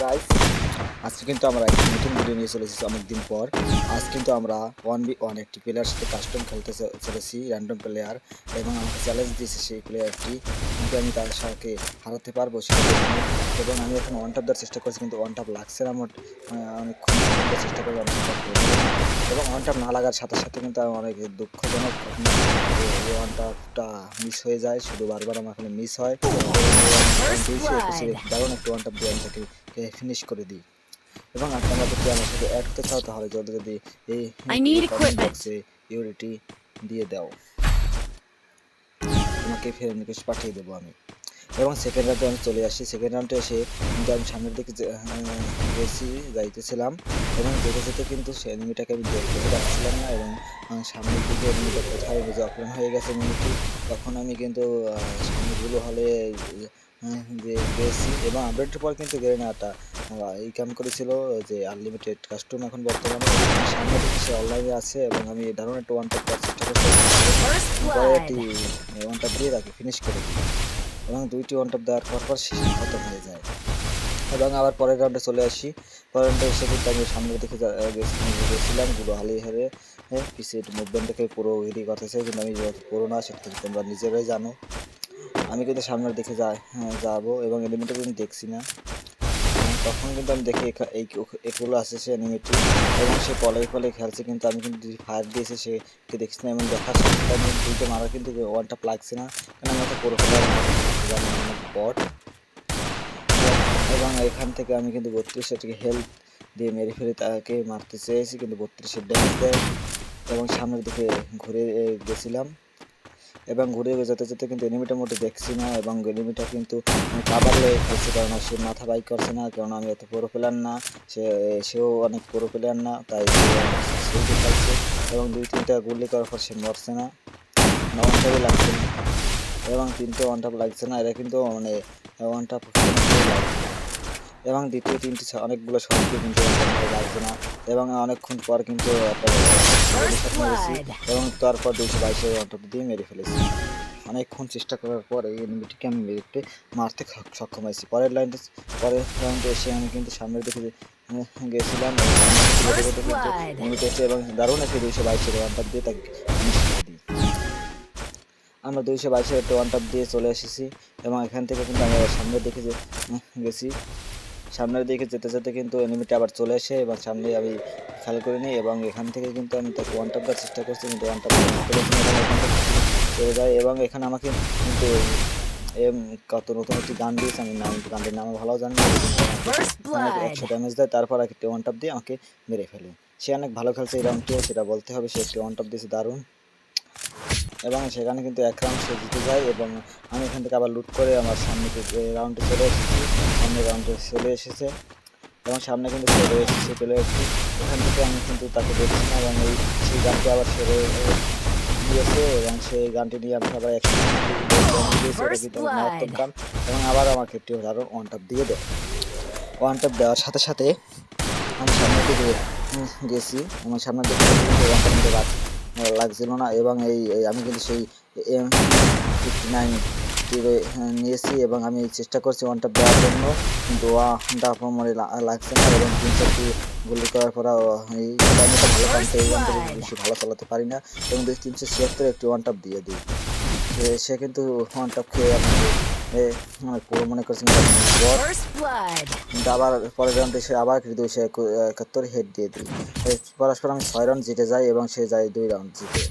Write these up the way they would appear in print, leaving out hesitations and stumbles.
Guys, আজকে কিন্তু আমরা একটা নতুন ভিডিও নিয়ে চলে এসেছি অনেকদিন পর। আজ কিন্তু আমরা 1v1 একটি প্লেয়ার সাথে কাস্টম খেলতে চলেছি, র্যান্ডম প্লেয়ার, এবং আমাকে চ্যালেঞ্জ দিয়েছে সেই প্লেয়ারটি কিন্তু আমি তার সাথে হারাতে পারবো সেটা দেখিনি। এবং আমি এখন ওয়ান টাপ দেওয়ার চেষ্টা করছি কিন্তু ওয়ান টাপ লাগছে না। আমার অনেকক্ষণ চেষ্টা করে অনেক এবং ওয়ান টাপ না লাগার সাথে সাথে কিন্তু আমি অনেক দুঃখজনক ওয়ান টাপটা মিস হয়ে যায়, শুধু বারবার আমার এখানে মিস হয়। দারুণ একটু ওয়ান টাপ দিয়ে আমি তাকে ফিনিশ করে দিই। এবং তোমরা যদি আমার সাথে অ্যাড হতে চাও তাহলে যদি এই কমেন্ট বক্সে ইউরিটি দিয়ে দাও, তোমাকে ফ্রেন্ড রিকোয়েস্ট পাঠিয়ে দেবো আমি। এবং সেকেন্ড রাউন্ডে আমি চলে আসি। সেকেন্ড রাউন্ডে এসে কিন্তু আমি সামনের দিকে যাইতেছিলাম এবং যেতে যেতে কিন্তু সে এনিমিটাকে আমি দেখতে পাচ্ছিলাম না। এবং সামনের দিকে এনিমিটা কোথায় অফলাইন হয়ে গেছে এনিমিটি, তখন আমি কিন্তু সামনেগুলো হলে যে গেছি। এবং আপডেটের পর কিন্তু গ্রেনেডটা এই কাম করেছিল যে আনলিমিটেড কাস্টম এখন বর্তমানে সামনে থেকে সে অনলাইনে আছে। এবং আমি দারুণ একটা ওয়ান টাপ করার চেষ্টা করছি, ওয়ান টাপ দিয়ে তাকে ফিনিশ করে দিই। এবং দুইটি ওয়ান টাপ দেওয়ার পর সে খতম হয়ে যায়। এবং আবার পরের রাউন্ডে চলে আসি। পরের রাউন্ডে এসে কিন্তু আমি সামনের দিকে গেছিলাম গুলো হালিয়ে হেরে পিছিয়ে মুভমেন্টটাকে পুরো রেডি করতেছে, কিন্তু আমি পুরো না সেটা থেকে তোমরা নিজেরাই জানো। আমি কিন্তু সামনের দিকে যাবো এবং এলিমেন্টটা কিন্তু দেখছি না। তখন কিন্তু আমি দেখি এগুলো আছে সে এনিমিটি এবং সে পলে খেলছে, কিন্তু আমি কিন্তু ফায়ার দিয়েছি সেকে দেখছি না। এবং দেখার সাথে আমি দুইটা মারা কিন্তু ওয়ান টাপ লাগছে না, কারণ আমি একটা পুরো বট। এবং এখান থেকে আমি কিন্তু 32 হেলথ দিয়ে মেরে ফেলে তাকে মারতে চেয়েছি, কিন্তু 32 ড্যামেজ দেয়। এবং সামনের দিকে ঘুরে গেছিলাম এবং ঘুরে যেতে যেতে কিন্তু এনিমিটার মধ্যে দেখছি না। এবং এনিমিটা কিন্তু কাবার লেগে খেলছে, কারণ সে মাথা বাইক করছে না, কারণ আমি এত পুরো প্লেয়ার না, সেও অনেক পুরো প্লেয়ার না, তাই সে খেলছে। এবং 2-3টা গুলি করার পর সে মরছে না, ওয়ান টাপও লাগছে না। এবং 3টে ওয়ান টাপ লাগছে না, এরা কিন্তু মানে ওয়ান টাপ এবং দ্বিতীয় 3টি অনেকগুলো শটকে কিন্তু লাগছে না। এবং অনেকক্ষণ পর কিন্তু এবং তারপর 222 ওয়ান টাপ দিয়ে মেরে ফেলেছি। অনেকক্ষণ চেষ্টা করার পর এই এনিমিটিকে আমি মারতে সক্ষম হয়েছি। পরের রাউন্ডে এসে আমি কিন্তু সামনের দিকে গেছিলাম এবং দারুণ একটি 222 ওয়ান টাপ দিয়ে তাকে দিই। আমরা 222 একটা ওয়ান টাপ দিয়ে চলে এসেছি এবং এখান থেকে কিন্তু আমি সামনের দিকে গেছি। সামনের দিকে যেতে যেতে কিন্তু এনিমিটা আবার চলে আসে এবং সামনে আমি খেয়াল করে নিই এবং এখান থেকে কিন্তু আমি তাকে ওয়ান টাপ দেওয়ার চেষ্টা করছি, কিন্তু ওয়ান টাপ চলে যায়। এবং এখানে আমাকে কিন্তু কত নতুন একটি গান দিয়েছে, আমি গানটির নাম ভালো জানি না, 100 ড্যামেজ দেয়, তারপর একটি ওয়ান টাপ দিয়ে আমাকে মেরে ফেলে। সে অনেক ভালো খেলছে এই রাউন্ডটিও, সেটা বলতে হবে। সে একটি ওয়ান টাপ দিয়েছে দারুণ, এবং সেখানে কিন্তু এক রাউন্ড সে জিতে যায়। এবং আমি এখান থেকে আবার লুট করে আমার সামনে রাউন্ডে চলে এসেছি, সামনের রাউন্ডে চলে এসেছে এবং সামনে কিন্তু চলে এসেছে প্লেয়ারটি। এখান থেকে আমি কিন্তু তাকে দেখছি না এবং সেই গানটি আবার সেরে দিয়েছে এবং সেই গানটি নিয়ে আমি আবার মারাত্মক গান। এবং আবার আমাকে একটি দারুণ ওয়ান টাপ দিয়ে দেয়। ওয়ান টাপ দেওয়ার সাথে সাথে আমি সামনের দিকে গেছি, আমার সামনের দিকে ওয়ান টাপ লাগছিল না। এবং আমি কিন্তু সেই M59 নিয়েছি এবং আমি চেষ্টা করছি ওয়ান টাপ দেওয়ার জন্য, কিন্তু ওয়ান টাপ মনে লাগছে না। এবং 3-4টি গুলি করার পর বেশি ভালো চালাতে পারি না এবং 376 একটি ওয়ান টাপ দিয়ে দিই। সে কিন্তু ওয়ান টাপ খেয়ে আমাকে পুরো মনে করছি, কিন্তু আবার পরের রাউন্ডে সে আবার 271 হেড দিয়ে দিই। পরস্পর আমি 6 রাউন্ড জিতে যাই এবং সে যায় 2 রাউন্ড জিতে।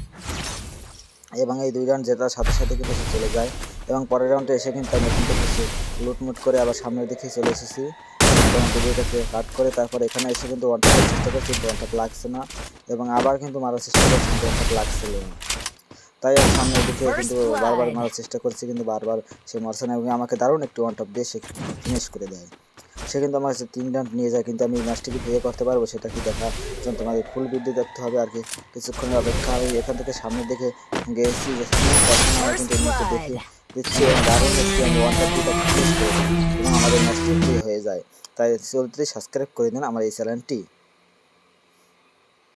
এবং এই 2 রাউন্ড জেতার সাথে সাথে কিন্তু সে চলে যায়। এবং পরের রাউন্ডে এসে কিন্তু আমি এখান থেকে লুটমুট করে আবার সামনের দিকে চলে এসেছি এবং ভিডিওটাকে কাট করে তারপর এখানে এসে কিন্তু ওয়ান টাপ চেষ্টা করছি, কিন্তু ওয়ান টাপ লাগছে না। এবং আবার কিন্তু মারার চেষ্টা করছি, কিন্তু ওয়ান টাপ লাগছিল না। তাই আমি সামনের দিকে কিন্তু বারবার মারার চেষ্টা করছি, কিন্তু বারবার সে মারছে না। এবং আমাকে দারুণ একটি ওয়ান টাপ দিয়ে সে ফিনিশ করে দেয়। সে কিন্তু আমার কাছে 3 রাউন্ড নিয়ে যায়, কিন্তু আমি ম্যাচটি কি প্লে করতে পারবো সেটা কি দেখার জন্য তোমাদের ফুল ভিডিও দেখতে হবে আর কি। কিছুক্ষণের অপেক্ষা। আমি এখান থেকে সামনের দিকে গেছি, কিন্তু দেখে দিচ্ছি এবং দারুণ একটি আমি ওয়ান টাপ দিয়ে এবং আমাদের ম্যাচটি প্লে হয়ে যায়। তাই চলতে সাবস্ক্রাইব করে দিন আমার এই চ্যানেলটি।